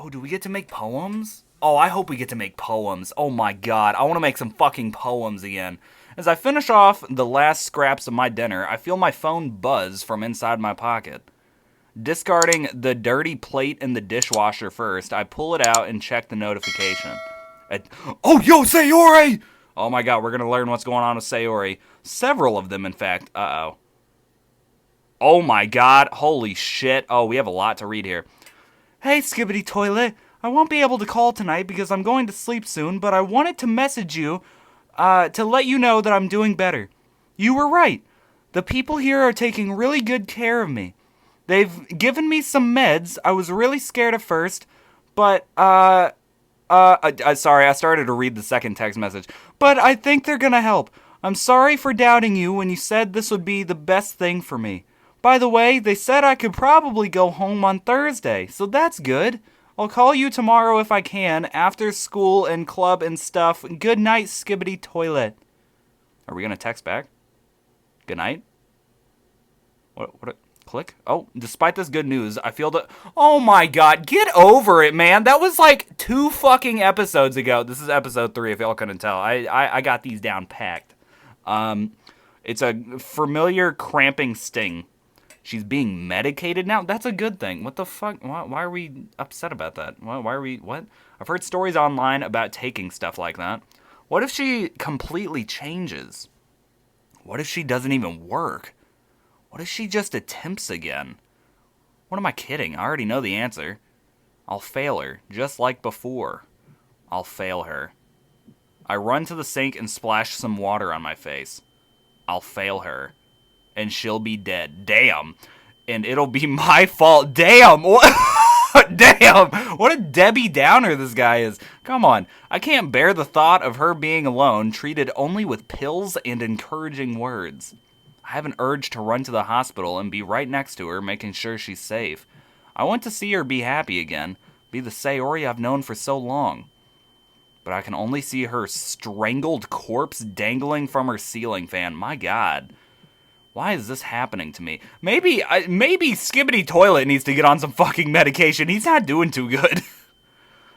Oh, do we get to make poems? Oh, I hope we get to make poems. Oh my god, I want to make some fucking poems again. As I finish off the last scraps of my dinner, I feel my phone buzz from inside my pocket. Discarding the dirty plate in the dishwasher first, I pull it out and check the notification. Oh, yo, Sayori! Oh my god, we're gonna learn what's going on with Sayori. Several of them, in fact. Uh-oh. Oh my god, holy shit. Oh, we have a lot to read here. Hey, Skibbity Toilet. I won't be able to call tonight because I'm going to sleep soon, but I wanted to message you to let you know that I'm doing better. You were right. The people here are taking really good care of me. They've given me some meds. I was really scared at first, but, sorry, I started to read the second text message. But I think they're gonna help. I'm sorry for doubting you when you said this would be the best thing for me. By the way, they said I could probably go home on Thursday, so that's good. I'll call you tomorrow if I can, after school and club and stuff. Good night, Skibbity Toilet. Are we gonna text back? Good night? What? Click? Oh, despite this good news, I feel that... Oh my god, get over it, man. That was like 2 fucking episodes ago. This is episode 3, if y'all couldn't tell. I got these down packed. It's a familiar cramping sting. She's being medicated now? That's a good thing. What the fuck? Why are we upset about that? Why are we... What? I've heard stories online about taking stuff like that. What if she completely changes? What if she doesn't even work? What if she just attempts again? What am I kidding? I already know the answer. I'll fail her, just like before. I'll fail her. I run to the sink and splash some water on my face. I'll fail her. And she'll be dead. Damn. And it'll be my fault. Damn. What? Damn. What a Debbie Downer this guy is. Come on. I can't bear the thought of her being alone, treated only with pills and encouraging words. I have an urge to run to the hospital and be right next to her, making sure she's safe. I want to see her be happy again, be the Sayori I've known for so long. But I can only see her strangled corpse dangling from her ceiling fan. My god. Why is this happening to me? Maybe Skibbity Toilet needs to get on some fucking medication. He's not doing too good.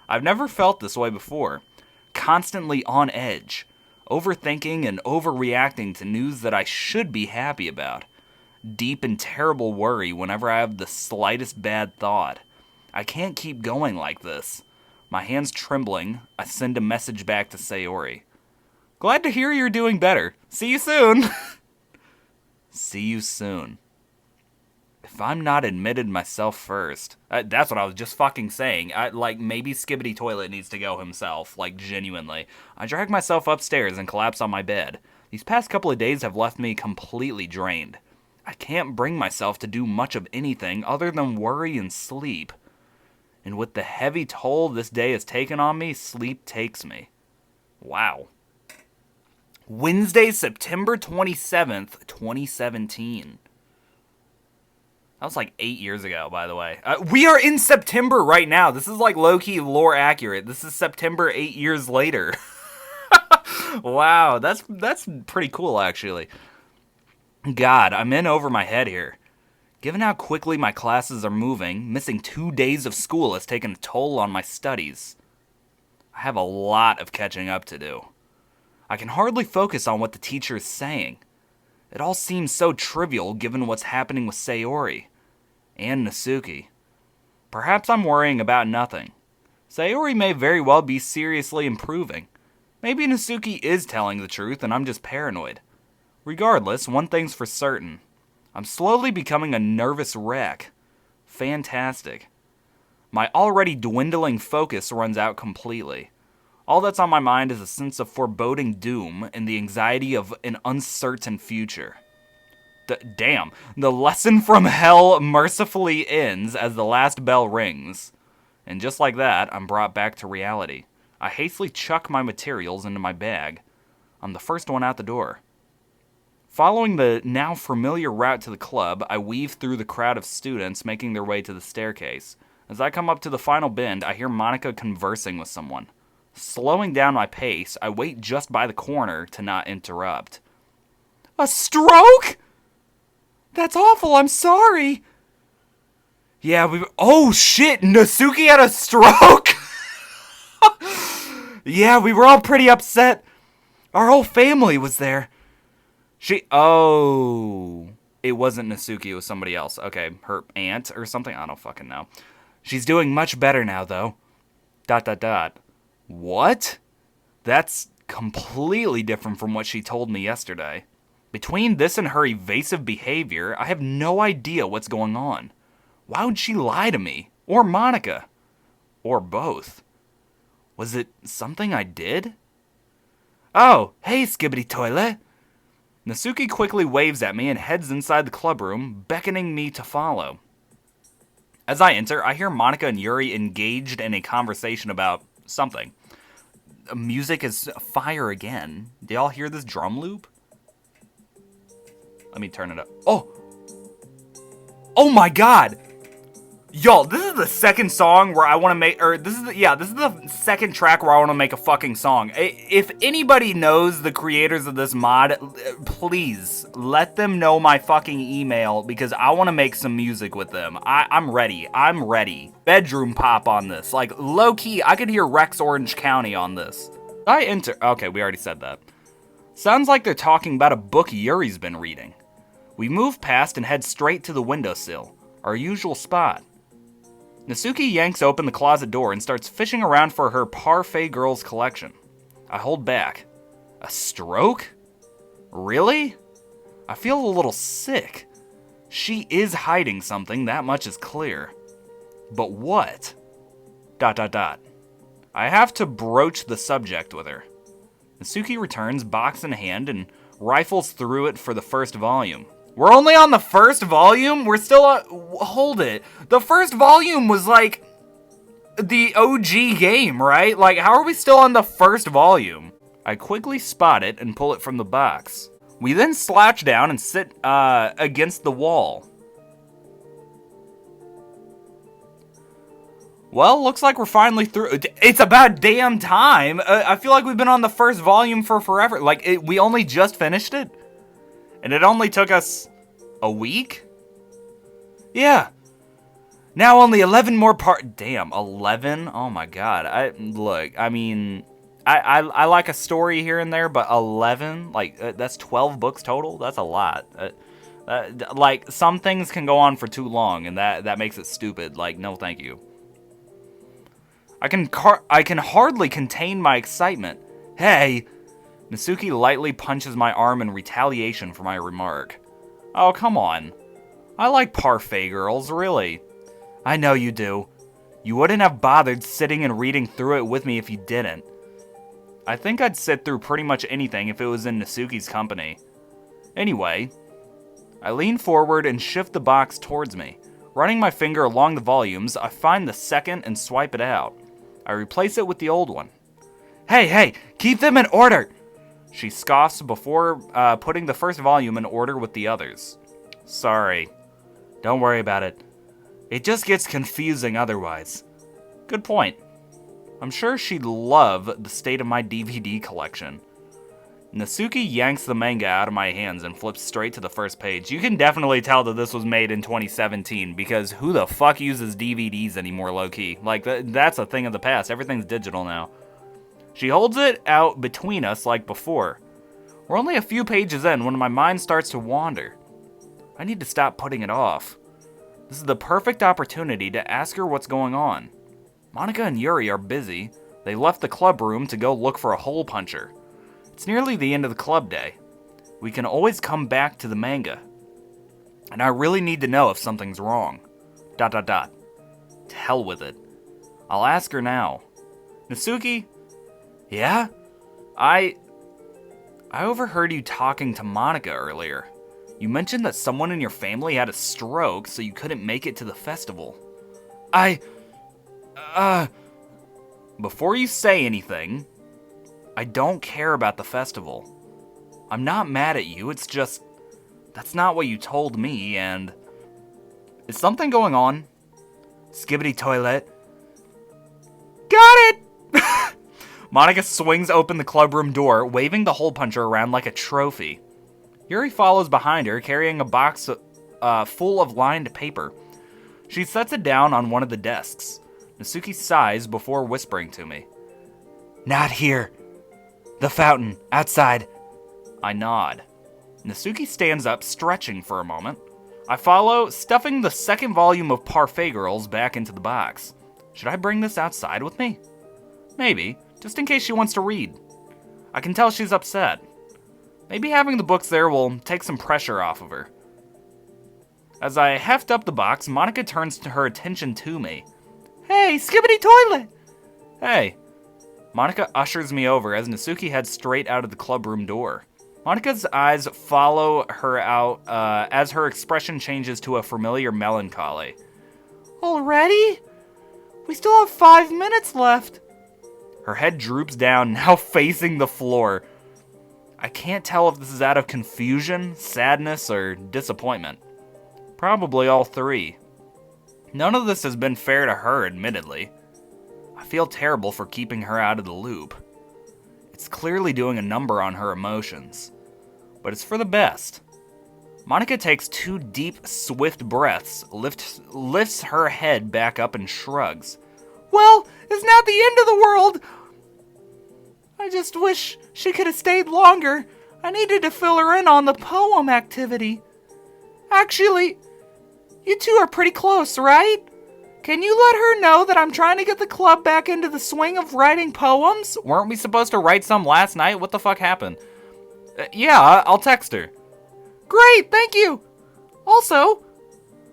I've never felt this way before. Constantly on edge. Overthinking and overreacting to news that I should be happy about. Deep and terrible worry whenever I have the slightest bad thought. I can't keep going like this. My hands trembling, I send a message back to Sayori. Glad to hear you're doing better. See you soon. See you soon. If I'm not admitted myself first... that's what I was just fucking saying. Maybe Skibbity Toilet needs to go himself. Genuinely. I drag myself upstairs and collapse on my bed. These past couple of days have left me completely drained. I can't bring myself to do much of anything other than worry and sleep. And with the heavy toll this day has taken on me, sleep takes me. Wow. Wednesday, September 27th, 2017. That was 8 years ago, by the way. We are in September right now. This is low-key lore accurate. This is September 8 years later. Wow, that's pretty cool, actually. God, I'm in over my head here. Given how quickly my classes are moving, missing 2 days of school has taken a toll on my studies. I have a lot of catching up to do. I can hardly focus on what the teacher is saying. It all seems so trivial given what's happening with Sayori. And Natsuki. Perhaps I'm worrying about nothing. Sayori may very well be seriously improving. Maybe Natsuki is telling the truth and I'm just paranoid. Regardless, one thing's for certain. I'm slowly becoming a nervous wreck. Fantastic. My already dwindling focus runs out completely. All that's on my mind is a sense of foreboding doom and the anxiety of an uncertain future. Damn, the lesson from hell mercifully ends as the last bell rings. And just like that, I'm brought back to reality. I hastily chuck my materials into my bag. I'm the first one out the door. Following the now familiar route to the club, I weave through the crowd of students making their way to the staircase. As I come up to the final bend, I hear Monica conversing with someone. Slowing down my pace, I wait just by the corner to not interrupt. A stroke?! That's awful, I'm sorry! Yeah, oh shit, Natsuki had a stroke! Yeah, we were all pretty upset. Our whole family was there. Oh. It wasn't Natsuki, it was somebody else. Okay, her aunt or something? I don't fucking know. She's doing much better now, though. ... What? That's completely different from what she told me yesterday. Between this and her evasive behavior, I have no idea what's going on. Why would she lie to me? Or Monica? Or both? Was it something I did? Oh, hey, Skibbity Toilet. Natsuki quickly waves at me and heads inside the clubroom, beckoning me to follow. As I enter, I hear Monica and Yuri engaged in a conversation about something. Music is fire again. Do y'all hear this drum loop? Let me turn it up. Oh! Oh my god! Y'all, this is the second song where I want to make, this is the second track where I want to make a fucking song. If anybody knows the creators of this mod, please let them know my fucking email because I want to make some music with them. I'm ready. I'm ready. Bedroom pop on this. Like, low-key, I could hear Rex Orange County on this. Okay, we already said that. Sounds like they're talking about a book Yuri's been reading. We move past and head straight to the windowsill, our usual spot. Natsuki yanks open the closet door and starts fishing around for her Parfait Girls collection. I hold back. A stroke? Really? I feel a little sick. She is hiding something, that much is clear. But what? ... I have to broach the subject with her. Natsuki returns, box in hand, and rifles through it for the first volume. We're only on the first volume? We're still on... Hold it. The first volume was, like, the OG game, right? Like, how are we still on the first volume? I quickly spot it and pull it from the box. We then slouch down and sit, against the wall. Well, looks like we're finally through. It's about damn time. I feel like we've been on the first volume for forever. Like, we only just finished it? And it only took us a week? Yeah. Now only 11 more Damn, 11? Oh my god. I mean, I like a story here and there, but 11? Like, that's 12 books total? That's a lot. Like, some things can go on for too long, and that makes it stupid. Like, no thank you. I can hardly contain my excitement. Hey! Natsuki lightly punches my arm in retaliation for my remark. Oh, come on. I like Parfait Girls, really. I know you do. You wouldn't have bothered sitting and reading through it with me if you didn't. I think I'd sit through pretty much anything if it was in Natsuki's company. Anyway, I lean forward and shift the box towards me. Running my finger along the volumes, I find the second and swipe it out. I replace it with the old one. Hey, keep them in order! She scoffs before putting the first volume in order with the others. Sorry. Don't worry about it. It just gets confusing otherwise. Good point. I'm sure she'd love the state of my DVD collection. Natsuki yanks the manga out of my hands and flips straight to the first page. You can definitely tell that this was made in 2017 because who the fuck uses DVDs anymore, low-key? Like, that's a thing of the past. Everything's digital now. She holds it out between us like before. We're only a few pages in when my mind starts to wander. I need to stop putting it off. This is the perfect opportunity to ask her what's going on. Monica and Yuri are busy. They left the club room to go look for a hole puncher. It's nearly the end of the club day. We can always come back to the manga. And I really need to know if something's wrong. ... To hell with it. I'll ask her now. Natsuki? Yeah? I overheard you talking to Monica earlier. You mentioned that someone in your family had a stroke, so you couldn't make it to the festival. Before you say anything, I don't care about the festival. I'm not mad at you, it's just, that's not what you told me, and... Is something going on? Skibbity Toilet? Got it! Monica swings open the clubroom door, waving the hole puncher around like a trophy. Yuri follows behind her, carrying a box full of lined paper. She sets it down on one of the desks. Natsuki sighs before whispering to me. Not here. The fountain, outside. I nod. Natsuki stands up, stretching for a moment. I follow, stuffing the second volume of Parfait Girls back into the box. Should I bring this outside with me? Maybe, just in case she wants to read. I can tell she's upset. Maybe having the books there will take some pressure off of her. As I heft up the box, Monica turns her attention to me. Hey, Skibbity Toilet! Hey. Monica ushers me over as Natsuki heads straight out of the clubroom door. Monica's eyes follow her out as her expression changes to a familiar melancholy. Already? We still have 5 minutes left. Her head droops down, now facing the floor. I can't tell if this is out of confusion, sadness, or disappointment. Probably all three. None of this has been fair to her, admittedly. I feel terrible for keeping her out of the loop. It's clearly doing a number on her emotions. But it's for the best. Monica takes 2 deep, swift breaths, lifts her head back up and shrugs. Well, it's not the end of the world. I just wish she could have stayed longer. I needed to fill her in on the poem activity. Actually, you two are pretty close, right? Can you let her know that I'm trying to get the club back into the swing of writing poems? Weren't we supposed to write some last night? What the fuck happened? Yeah, I'll text her. Great, thank you. Also,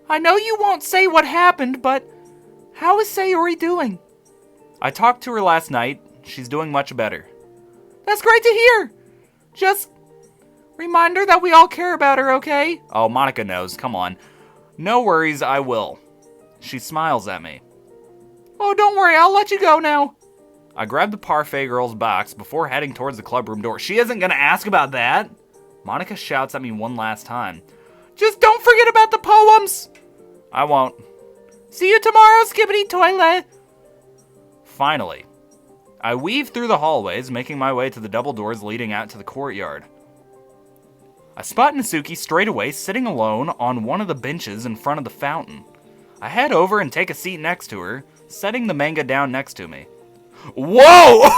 I know you won't say what happened, but how is Sayori doing? I talked to her last night. She's doing much better. That's great to hear. Just remind her that we all care about her, okay? Oh, Monica knows. Come on. No worries, I will. She smiles at me. Oh, don't worry. I'll let you go now. I grab the Parfait Girls box before heading towards the clubroom door. She isn't going to ask about that. Monica shouts at me one last time. Just don't forget about the poems. I won't. See you tomorrow, Skibbity Toilet. Finally, I weave through the hallways, making my way to the double doors leading out to the courtyard. I spot Natsuki straight away sitting alone on one of the benches in front of the fountain. I head over and take a seat next to her, setting the manga down next to me. Whoa!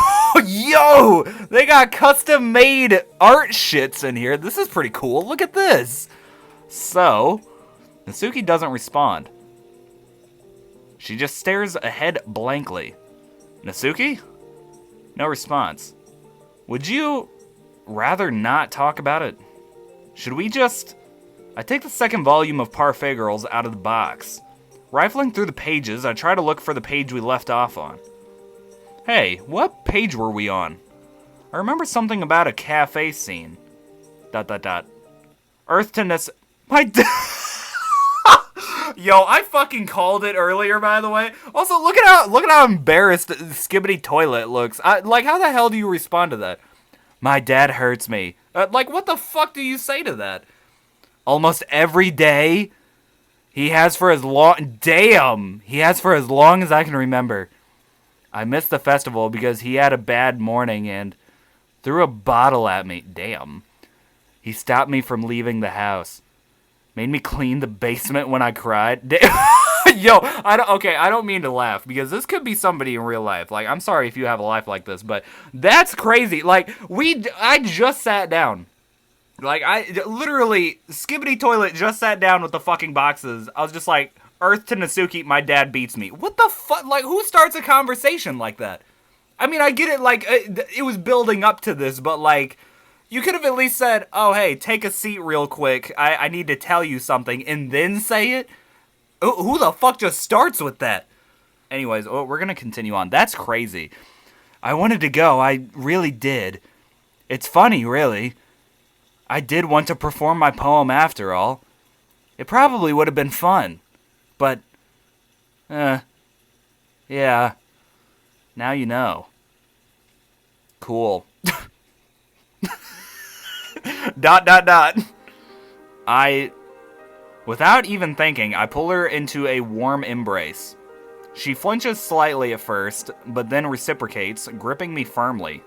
Yo! They got custom-made art shits in here. This is pretty cool. Look at this. So, Natsuki doesn't respond. She just stares ahead blankly. Natsuki? No response. Would you rather not talk about it? Should we just... I take the second volume of Parfait Girls out of the box. Rifling through the pages, I try to look for the page we left off on. Hey, what page were we on? I remember something about a cafe scene. ... Earth to my Yo, I fucking called it earlier, by the way. Also, look at how embarrassed Skibbity Toilet looks. Like, how the hell do you respond to that? My dad hurts me. Like, what the fuck do you say to that? Almost every day. He has for as long... Damn! He has for as long as I can remember. I missed the festival because he had a bad morning and threw a bottle at me. Damn. He stopped me from leaving the house. Made me clean the basement when I cried. Yo, I don't mean to laugh because this could be somebody in real life. Like, I'm sorry if you have a life like this, but that's crazy. Like, I just sat down. Like, I literally, Skibbity Toilet just sat down with the fucking boxes. I was just like, Earth to Natsuki, my dad beats me. What the fuck? Like, who starts a conversation like that? I mean, I get it, like, it was building up to this, but, like, you could have at least said, oh, hey, take a seat real quick. I need to tell you something, and then say it? Who the fuck just starts with that? Anyways, we're going to continue on. That's crazy. I wanted to go. I really did. It's funny, really. I did want to perform my poem after all. It probably would have been fun. But, yeah. Now you know. Cool. ... Without even thinking, I pull her into a warm embrace. She flinches slightly at first, but then reciprocates, gripping me firmly.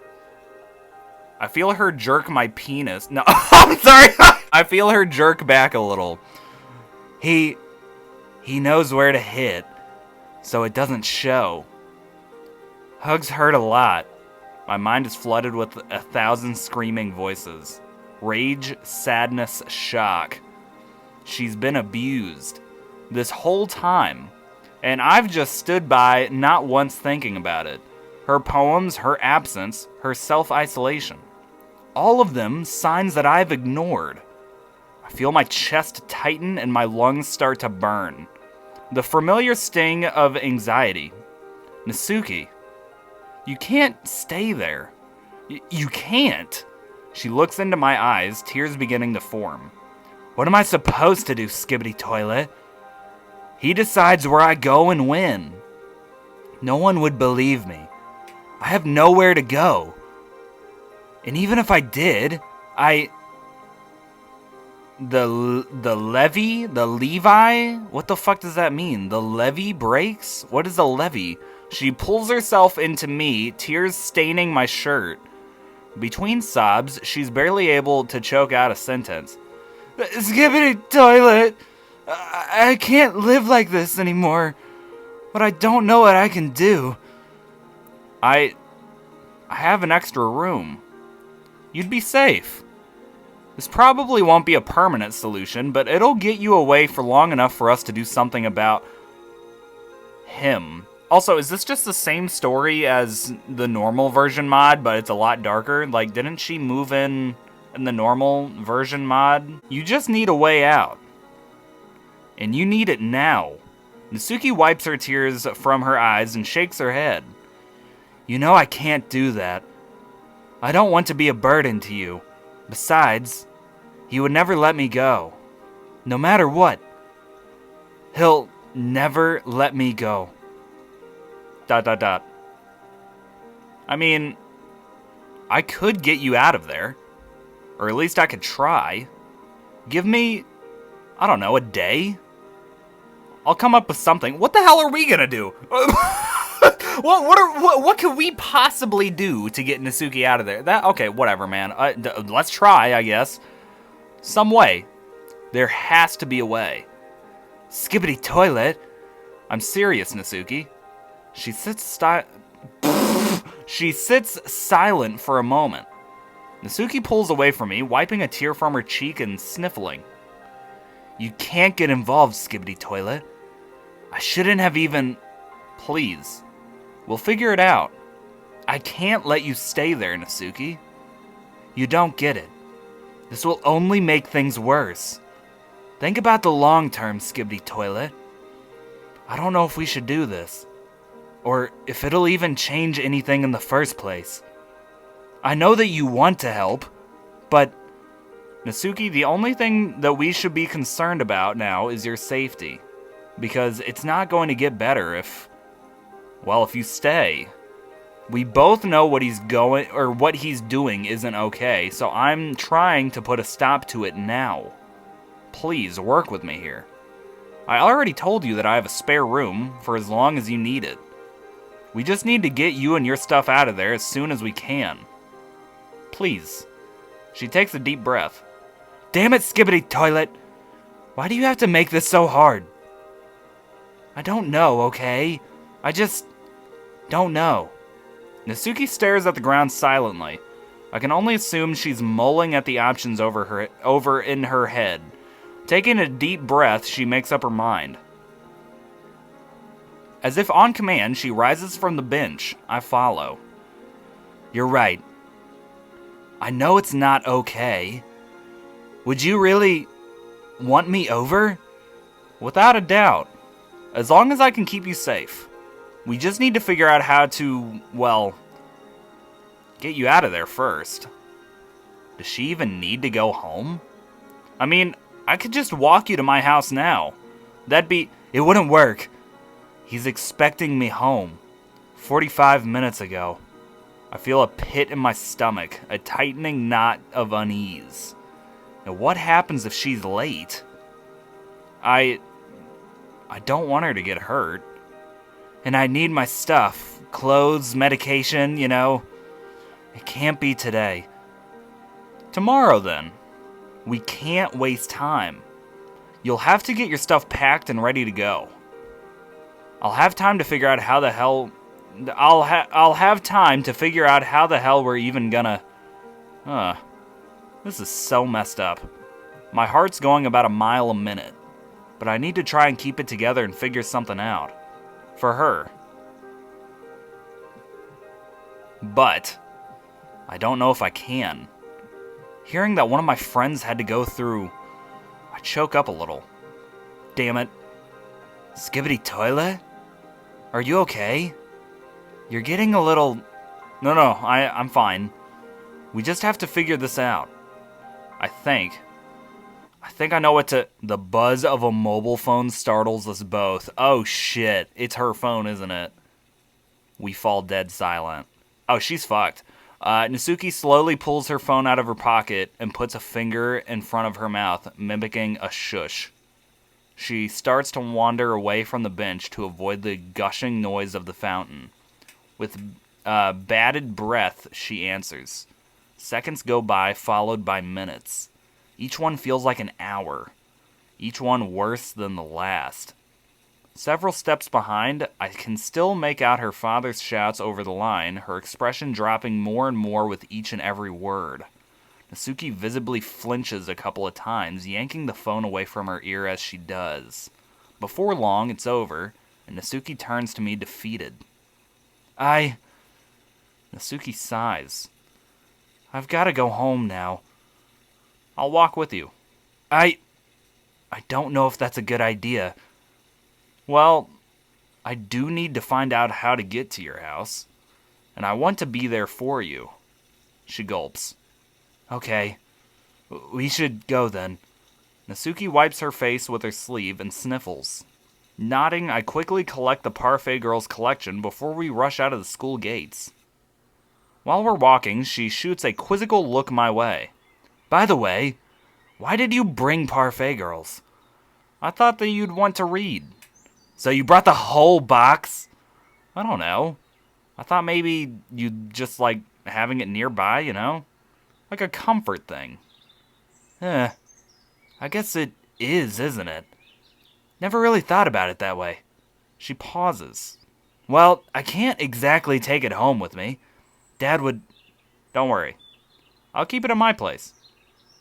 I feel her jerk my penis. No, I'm sorry. I feel her jerk back a little. He He knows where to hit, so it doesn't show. Hugs hurt a lot. My mind is flooded with 1,000 screaming voices. Rage, sadness, shock. She's been abused this whole time, and I've just stood by, not once thinking about it. Her poems, her absence, her self-isolation. All of them signs that I've ignored. I feel my chest tighten and my lungs start to burn. The familiar sting of anxiety. Natsuki, you can't stay there. You can't. She looks into my eyes, tears beginning to form. What am I supposed to do, Skibbity Toilet? He decides where I go and when. No one would believe me. I have nowhere to go. And even if I did, The Levi? What the fuck does that mean? The levee breaks? What is a levee? She pulls herself into me, tears staining my shirt. Between sobs, she's barely able to choke out a sentence. Skibbity Toilet! I can't live like this anymore. But I don't know what I can do. I have an extra room. You'd be safe. This probably won't be a permanent solution, but it'll get you away for long enough for us to do something about him. Also, is this just the same story as the normal version mod, but it's a lot darker? Like, didn't she move in the normal version mod? You just need a way out. And you need it now. Natsuki wipes her tears from her eyes and shakes her head. You know I can't do that. I don't want to be a burden to you. Besides, he would never let me go. No matter what. He'll never let me go. ... I mean, I could get you out of there. Or at least I could try. Give me, I don't know, a day? I'll come up with something. What the hell are we gonna do? What could we possibly do to get Natsuki out of there? Okay, whatever, man. Let's try, I guess. Some way. There has to be a way. Skibbity Toilet. I'm serious, Natsuki. She sits silent for a moment. Natsuki pulls away from me, wiping a tear from her cheek and sniffling. You can't get involved, Skibbity Toilet. I shouldn't have even... Please. We'll figure it out. I can't let you stay there, Natsuki. You don't get it. This will only make things worse. Think about the long term, Skibbity Toilet. I don't know if we should do this. Or if it'll even change anything in the first place. I know that you want to help, but... Natsuki, the only thing that we should be concerned about now is your safety. Because it's not going to get better if you stay. We both know what he's doing isn't okay, so I'm trying to put a stop to it now. Please, work with me here. I already told you that I have a spare room for as long as you need it. We just need to get you and your stuff out of there as soon as we can. Please. She takes a deep breath. Damn it, Skibbity Toilet! Why do you have to make this so hard? I don't know, okay? I just don't know. Natsuki stares at the ground silently. I can only assume she's mulling at the options over in her head. Taking a deep breath, she makes up her mind. As if on command, she rises from the bench. I follow. You're right. I know it's not okay. Would you really want me over? Without a doubt. As long as I can keep you safe. We just need to figure out how to, get you out of there first. Does she even need to go home? I mean, I could just walk you to my house now. It wouldn't work. He's expecting me home. 45 minutes ago. I feel a pit in my stomach, a tightening knot of unease. Now what happens if she's late? I don't want her to get hurt. And I need my stuff. Clothes, medication, you know. It can't be today. Tomorrow, then. We can't waste time. You'll have to get your stuff packed and ready to go. I'll have time to figure out how the hell... I'll have time to figure out how the hell we're even gonna... This is so messed up. My heart's going about a mile a minute. But I need to try and keep it together and figure something out. For her. But... I don't know if I can. Hearing that one of my friends had to go through... I choke up a little. Damn it. Skibbity toilet? Are you okay? You're getting a little... No, I'm fine. We just have to figure this out. I think I know what to... The buzz of a mobile phone startles us both. Oh shit, it's her phone, isn't it? We fall dead silent. Oh, she's fucked. Natsuki slowly pulls her phone out of her pocket and puts a finger in front of her mouth, mimicking a shush. She starts to wander away from the bench to avoid the gushing noise of the fountain. With bated breath, she answers. Seconds go by, followed by minutes. Each one feels like an hour. Each one worse than the last. Several steps behind, I can still make out her father's shouts over the line, her expression dropping more and more with each and every word. Natsuki visibly flinches a couple of times, yanking the phone away from her ear as she does. Before long, it's over, and Natsuki turns to me defeated. Natsuki sighs. I've got to go home now. I'll walk with you. I don't know if that's a good idea. Well, I do need to find out how to get to your house, and I want to be there for you. She gulps. Okay, we should go then. Natsuki wipes her face with her sleeve and sniffles. Nodding, I quickly collect the Parfait Girls collection before we rush out of the school gates. While we're walking, she shoots a quizzical look my way. By the way, why did you bring Parfait Girls? I thought that you'd want to read. So you brought the whole box? I don't know. I thought maybe you'd just like having it nearby, you know? Like a comfort thing. I guess it is, isn't it? Never really thought about it that way. She pauses. Well, I can't exactly take it home with me. Dad would... Don't worry. I'll keep it in my place.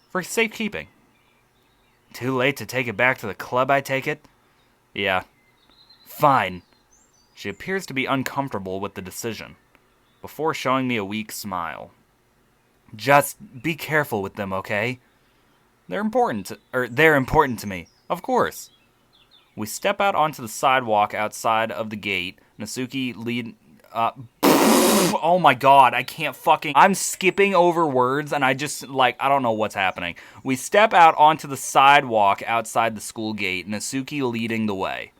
For safekeeping. Too late to take it back to the club, I take it? Yeah. Fine. She appears to be uncomfortable with the decision, before showing me a weak smile. Just be careful with them, okay? They're important to me, of course. We step out onto the sidewalk outside of the gate. Natsuki oh my god, I can't fucking... I'm skipping over words and I don't know what's happening. We step out onto the sidewalk outside the school gate, Natsuki leading the way.